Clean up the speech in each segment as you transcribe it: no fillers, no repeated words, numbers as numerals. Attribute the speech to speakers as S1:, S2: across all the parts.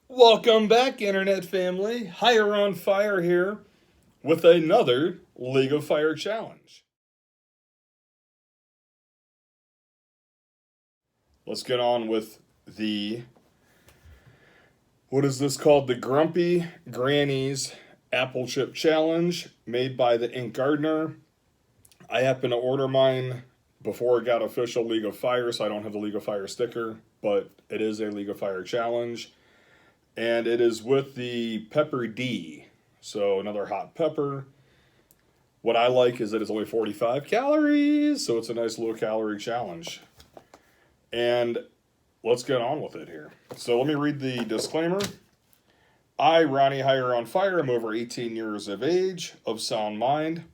S1: Welcome back, Internet family. Higher on Fire here with another League of Fire challenge. Let's get on with what is this called? The Grumpy Grannies Apple Chip Challenge made by the Ink Gardener. I happen to order mine before it got official League of Fire, so I don't have the League of Fire sticker, but it is a League of Fire challenge. And it is with the Pepper D. So another hot pepper. What I like is that it's only 45 calories, so it's a nice low calorie challenge. And let's get on with it here. So let me read the disclaimer. I, Ronnie Higher on Fire, am over 18 years of age, of sound mind,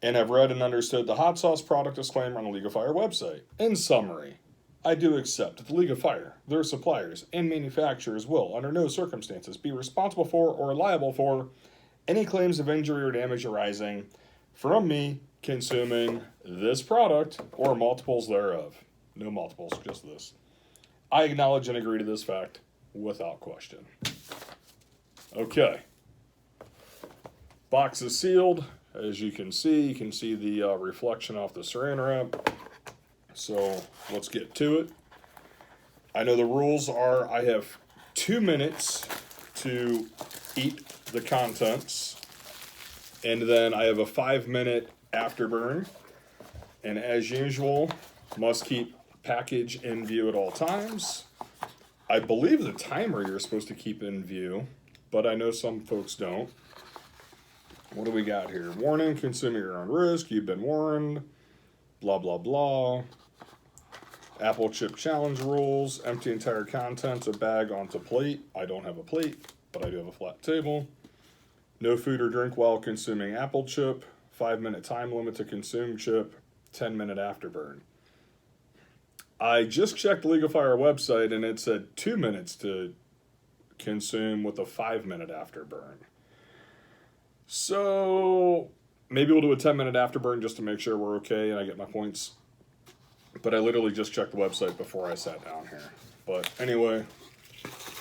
S1: and have read and understood the hot sauce product disclaimer on the League of Fire website. In summary, I do accept that the League of Fire, their suppliers, and manufacturers will, under no circumstances, be responsible for or liable for any claims of injury or damage arising from me consuming this product or multiples thereof. No multiples, just this. I acknowledge and agree to this fact without question. Okay. Box is sealed. As you can see the reflection off the saran wrap. So let's get to it. I know the rules are I have 2 minutes to eat the contents, and then I have a 5-minute afterburn. And as usual, must keep package in view at all times. I believe the timer you're supposed to keep in view, but I know some folks don't. What do we got here? Warning, consume at your own risk. You've been warned. Blah, blah, blah. Apple Chip Challenge rules. Empty entire contents of bag onto plate. I don't have a plate, but I do have a flat table. No food or drink while consuming apple chip. 5-minute time limit to consume chip. 10-minute afterburn. I just checked the League of Fire website and it said 2 minutes to consume with a 5-minute afterburn. So maybe we'll do a 10-minute afterburn just to make sure we're okay and I get my points. But I literally just checked the website before I sat down here. But anyway,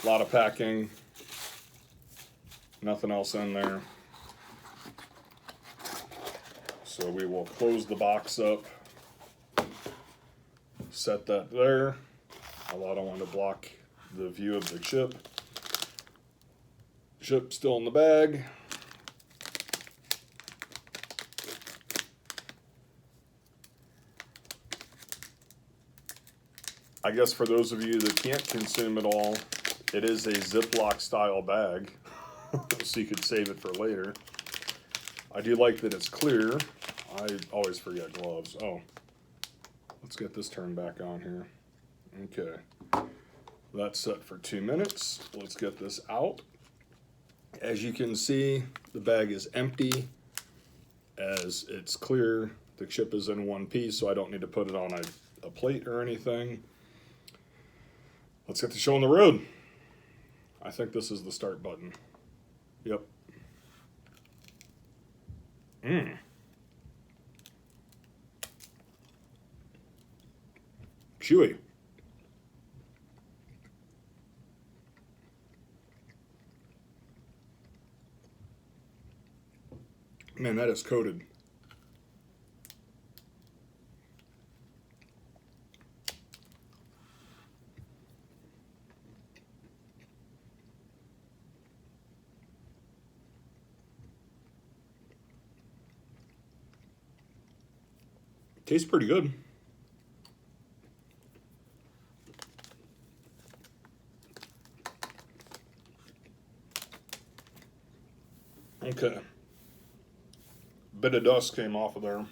S1: a lot of packing. Nothing else in there. So we will close the box up. Set that there. Although I don't want to block the view of the chip. Chip still in the bag. I guess for those of you that can't consume it all, it is a Ziploc style bag, so you could save it for later. I do like that it's clear. I always forget gloves. Oh, let's get this turned back on here. Okay, that's set for 2 minutes. Let's get this out. As you can see, the bag is empty as it's clear. The chip is in one piece, so I don't need to put it on a plate or anything. Let's get the show on the road. I think this is the start button. Yep. Chewy. Man, that is coated. Tastes pretty good. Okay. Bit of dust came off of there.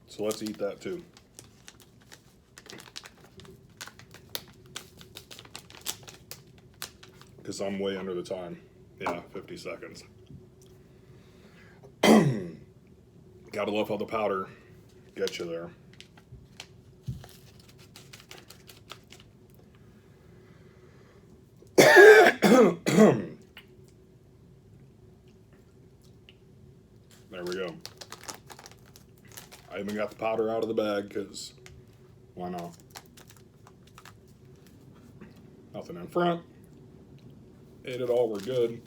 S1: So let's eat that too. Because I'm way under the time. Yeah, 50 seconds. Gotta love how the powder gets you there. There we go. I even got the powder out of the bag because why not? Nothing in front. Ate it all, we're good.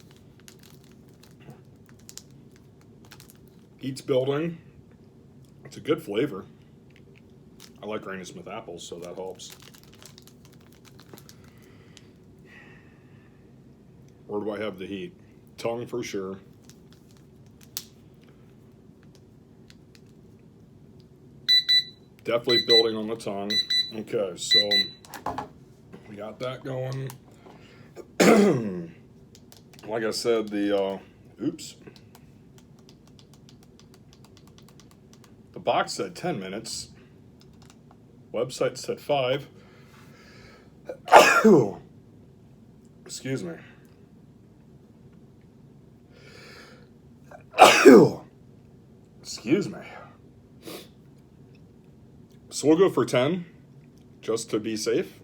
S1: Heat's building. It's a good flavor. I like Granny Smith apples, so that helps. Where do I have the heat? Tongue for sure. Definitely building on the tongue. Okay, so we got that going. Like I said, the box said 10 minutes. Website said 5. Excuse me. Excuse me. So we'll go for 10, just to be safe.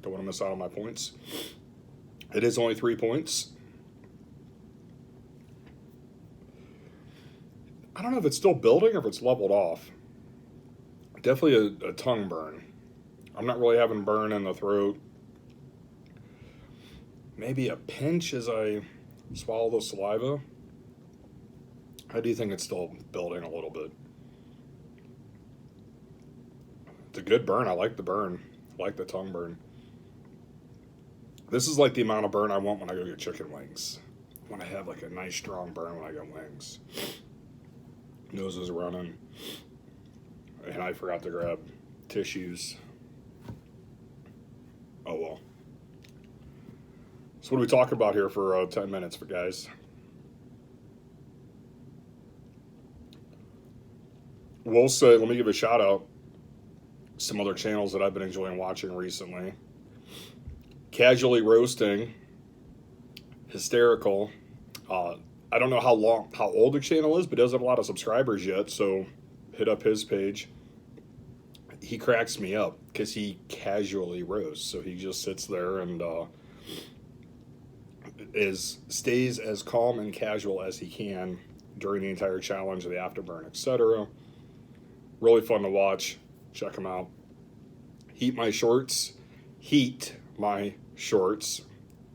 S1: Don't want to miss out on my points. It is only 3 points. I don't know if it's still building or if it's leveled off. Definitely a tongue burn. I'm not really having burn in the throat. Maybe a pinch as I swallow the saliva. I do think it's still building a little bit. It's a good burn. I like the burn. I like the tongue burn. This is like the amount of burn I want when I go get chicken wings. I want to have like a nice strong burn when I get wings. Nose is running. And I forgot to grab tissues. Oh well. So what are we talking about here for 10 minutes, guys? We'll say, let me give a shout out. Some other channels that I've been enjoying watching recently. Casually Roasting. Hysterical. I don't know how old the channel is, but doesn't have a lot of subscribers yet, so hit up his page. He cracks me up because he casually roasts. So he just sits there and stays as calm and casual as he can during the entire challenge, the afterburn, etc. Really fun to watch. Check him out. Heat My Shorts.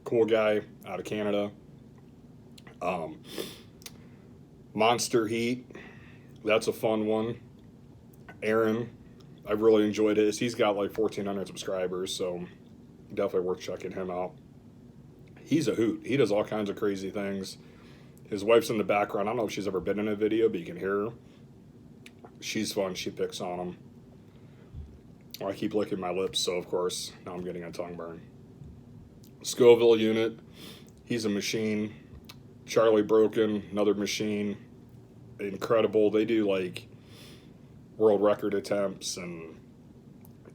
S1: Cool guy out of Canada. Monster Heat. That's a fun one. Aaron. I've really enjoyed his. He's got like 1,400 subscribers, so definitely worth checking him out. He's a hoot. He does all kinds of crazy things. His wife's in the background. I don't know if she's ever been in a video, but you can hear her. She's fun. She picks on him. I keep licking my lips, so of course, now I'm getting a tongue burn. Scoville Unit. He's a machine. Charlie Broken, another machine. Incredible. They do like world record attempts and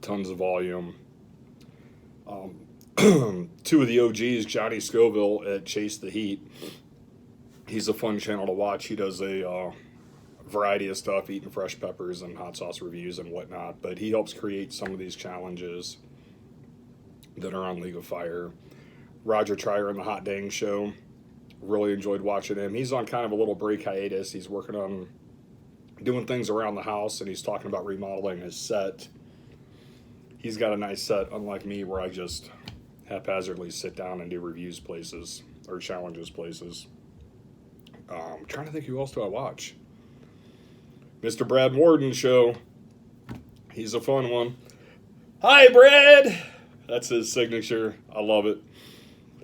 S1: tons of volume. Two of the OGs, Johnny Scoville at Chase the Heat. He's a fun channel to watch. He does a variety of stuff, eating fresh peppers and hot sauce reviews and whatnot, but he helps create some of these challenges that are on League of Fire. Roger Trier and the Hot Dang Show. Really enjoyed watching him. He's on kind of a little break hiatus. He's working on doing things around the house, and he's talking about remodeling his set. He's got a nice set, unlike me, where I just haphazardly sit down and do reviews places, or challenges places. I'm trying to think who else do I watch. Mr. Brad Warden Show. He's a fun one. Hi, Brad! That's his signature. I love it.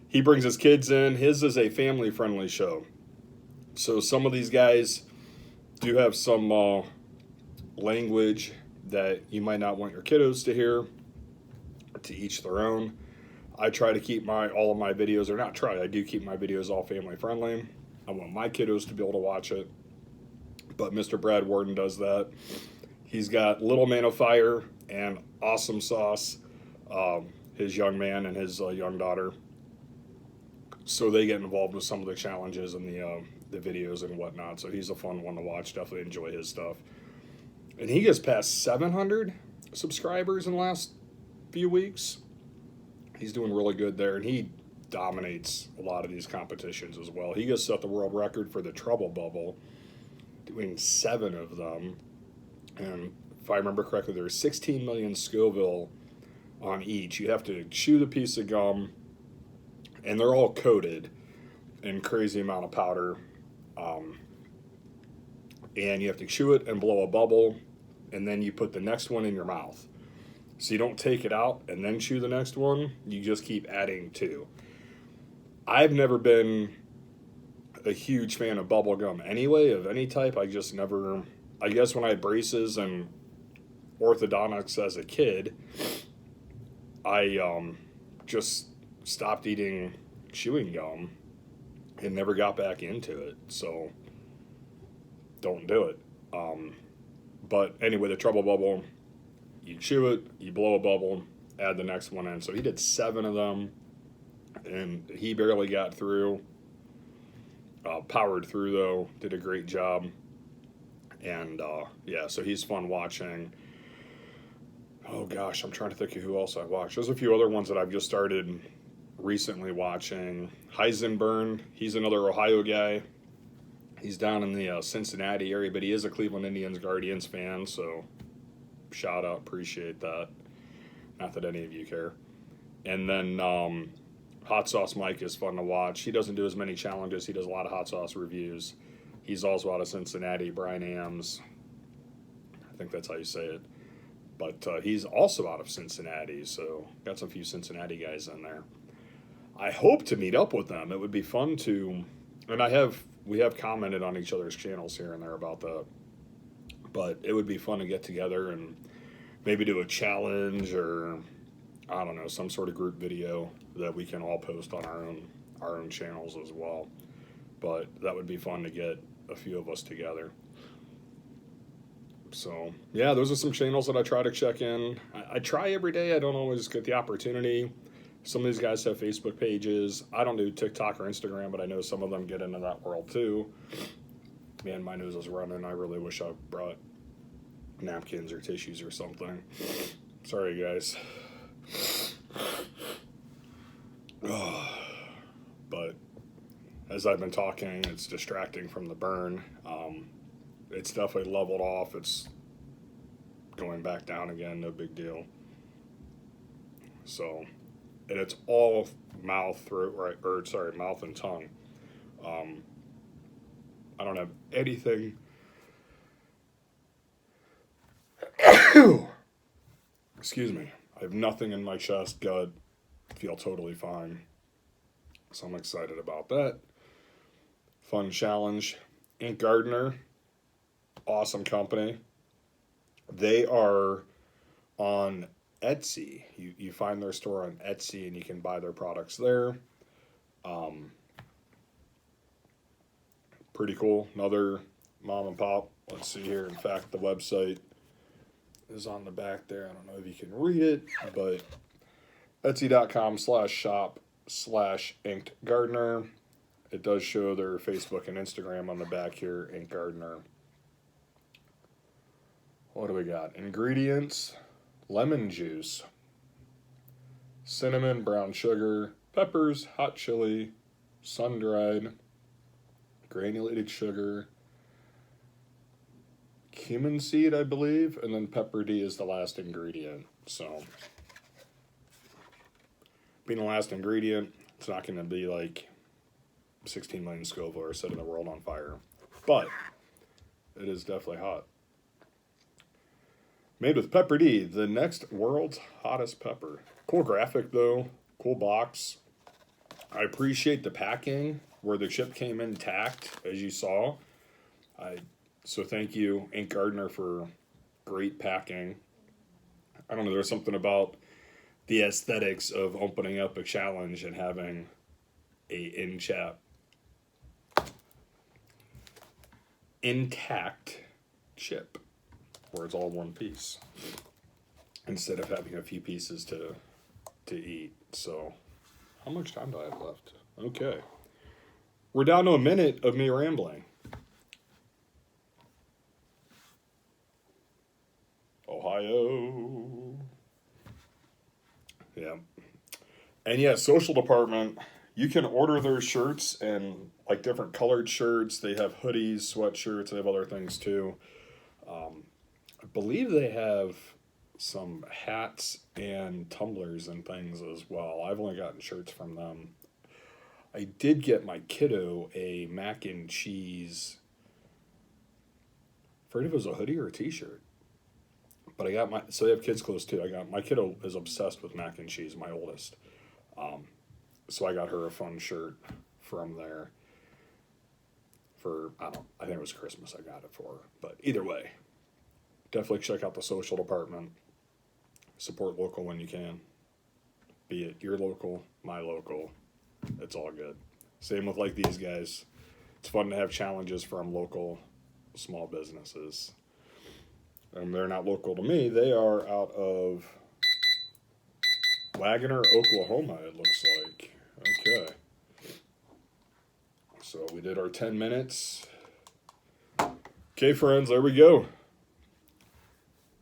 S1: He brings his kids in. His is a family-friendly show. So some of these guys do have some language that you might not want your kiddos to hear. To each their own. I try to keep all of my videos, or not try, I do keep my videos all family-friendly. I want my kiddos to be able to watch it. But Mr. Brad Warden does that. He's got Little Man of Fire and Awesome Sauce, his young man and his young daughter. So they get involved with some of the challenges and the videos and whatnot. So he's a fun one to watch. Definitely enjoy his stuff. And he gets past 700 subscribers in the last few weeks. He's doing really good there, and he dominates a lot of these competitions as well. He just set the world record for the Trouble Bubble, doing 7 of them. And if I remember correctly, there's 16 million Scoville on each. You have to chew the piece of gum, and they're all coated in crazy amount of powder. Um, and you have to chew it and blow a bubble, and then you put the next one in your mouth. So you don't take it out and then chew the next one. You just keep adding to. I've never been a huge fan of bubble gum anyway, of any type. I just never. I guess when I had braces and orthodontics as a kid, I just stopped eating chewing gum and never got back into it. So don't do it. But anyway, the trouble bubble, you chew it, you blow a bubble, add the next one in. So he did 7 of them, and he barely got through. Powered through though, did a great job. And yeah, so he's fun watching. Oh gosh, I'm trying to think of who else I watched. There's a few other ones that I've just started recently watching. Heisenberg, he's another Ohio guy. He's down in the Cincinnati area, but he is a Cleveland Indians Guardians fan, so shout out, appreciate that. Not that any of you care. And then Hot Sauce Mike is fun to watch. He doesn't do as many challenges. He does a lot of hot sauce reviews. He's also out of Cincinnati. Brian Ams, I think that's how you say it. But he's also out of Cincinnati, so got some few Cincinnati guys in there. I hope to meet up with them. It would be fun to, and we have commented on each other's channels here and there about that. But it would be fun to get together and maybe do a challenge, or I don't know, some sort of group video that we can all post on our own channels as well. But that would be fun to get a few of us together. So yeah, those are some channels that I try to check in. I try every day. I don't always get the opportunity. Some of these guys have Facebook pages. I don't do TikTok or Instagram, but I know some of them get into that world too. Man, my nose is running. I really wish I brought napkins or tissues or something. Sorry, guys. But as I've been talking, it's distracting from the burn. It's definitely leveled off. It's going back down again, no big deal. So, and it's all mouth, throat, right, or sorry, mouth and tongue. I don't have anything. Excuse me. I have nothing in my chest, gut. Feel totally fine. So I'm excited about that. Fun challenge. Ink Gardener. Awesome company. They are on Etsy. You find their store on Etsy and you can buy their products there. Pretty cool. Another mom and pop. Let's see here. In fact, the website is on the back there. I don't know if you can read it, but etsy.com/shop/Inked Gardener. It does show their Facebook and Instagram on the back here, Ink Gardener. What do we got? Ingredients: lemon juice, cinnamon, brown sugar, peppers, hot chili, sun-dried, granulated sugar, cumin seed, I believe, and then pepper D is the last ingredient. So, being the last ingredient, it's not going to be like 16 million Scoville or setting the world on fire. But it is definitely hot. Made with pepper D, the next world's hottest pepper. Cool graphic though, cool box. I appreciate the packing where the chip came intact, as you saw. So thank you, Ink Gardener, for great packing. I don't know, there's something about the aesthetics of opening up a challenge and having a intact chip where it's all one piece instead of having a few pieces to eat. So how much time do I have left? Okay, we're down to a minute of me rambling. Ohio. Yeah. And yeah, social department, you can order their shirts and like different colored shirts. They have hoodies, sweatshirts, they have other things too. I believe they have some hats and tumblers and things as well. I've only gotten shirts from them. I did get my kiddo a mac and cheese. I forget if it was a hoodie or a t-shirt. But I got so they have kids clothes too. My kiddo is obsessed with mac and cheese, my oldest. So I got her a fun shirt from there for, I think it was Christmas I got it for her. But either way, definitely check out the social department. Support local when you can. Be it your local, my local. It's all good. Same with like these guys. It's fun to have challenges from local small businesses. And they're not local to me. They are out of Wagoner, Oklahoma, it looks like. Okay. So we did our 10 minutes. Okay, friends, there we go.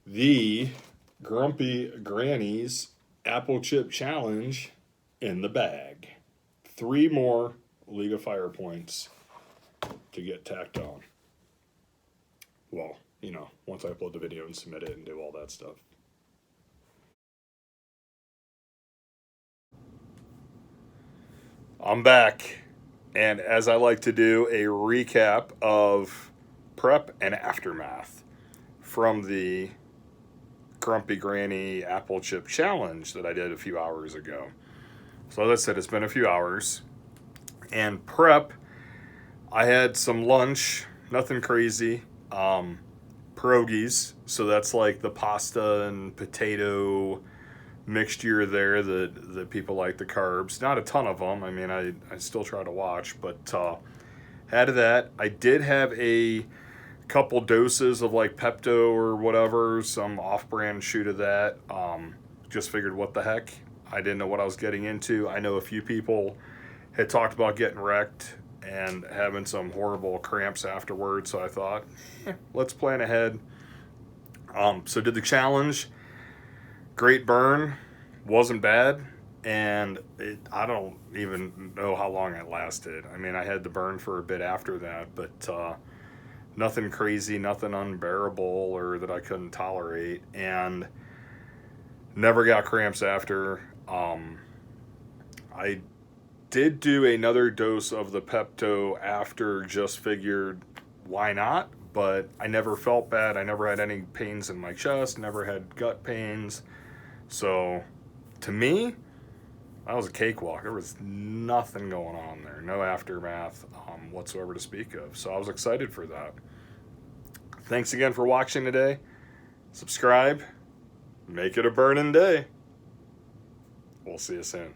S1: The Grumpy Granny's Apple Chip Challenge in the bag. 3 more League of Fire points to get tacked on. Well, you know, once I upload the video and submit it and do all that stuff. I'm back, and as I like to do, a recap of prep and aftermath from the Grumpy Granny Apple Chip Challenge that I did a few hours ago. So as I said, it's been a few hours. And prep, I had some lunch, nothing crazy. Pierogies, so that's like the pasta and potato mixture there that people like, the carbs. Not a ton of them. I mean, I still try to watch, but had that. I did have a couple doses of like Pepto or whatever, some off-brand shoot of that. Just figured, what the heck? I didn't know what I was getting into. I know a few people had talked about getting wrecked and having some horrible cramps afterwards, so I thought, let's plan ahead. So did the challenge. Great burn, wasn't bad, and I don't even know how long it lasted. I mean, I had the burn for a bit after that, but nothing crazy, nothing unbearable or that I couldn't tolerate, and never got cramps after. I did do another dose of the Pepto after, just figured, why not? But I never felt bad. I never had any pains in my chest, never had gut pains. So to me, that was a cakewalk. There was nothing going on there, no aftermath whatsoever to speak of. So I was excited for that. Thanks again for watching today. Subscribe. Make it a burning day. We'll see you soon.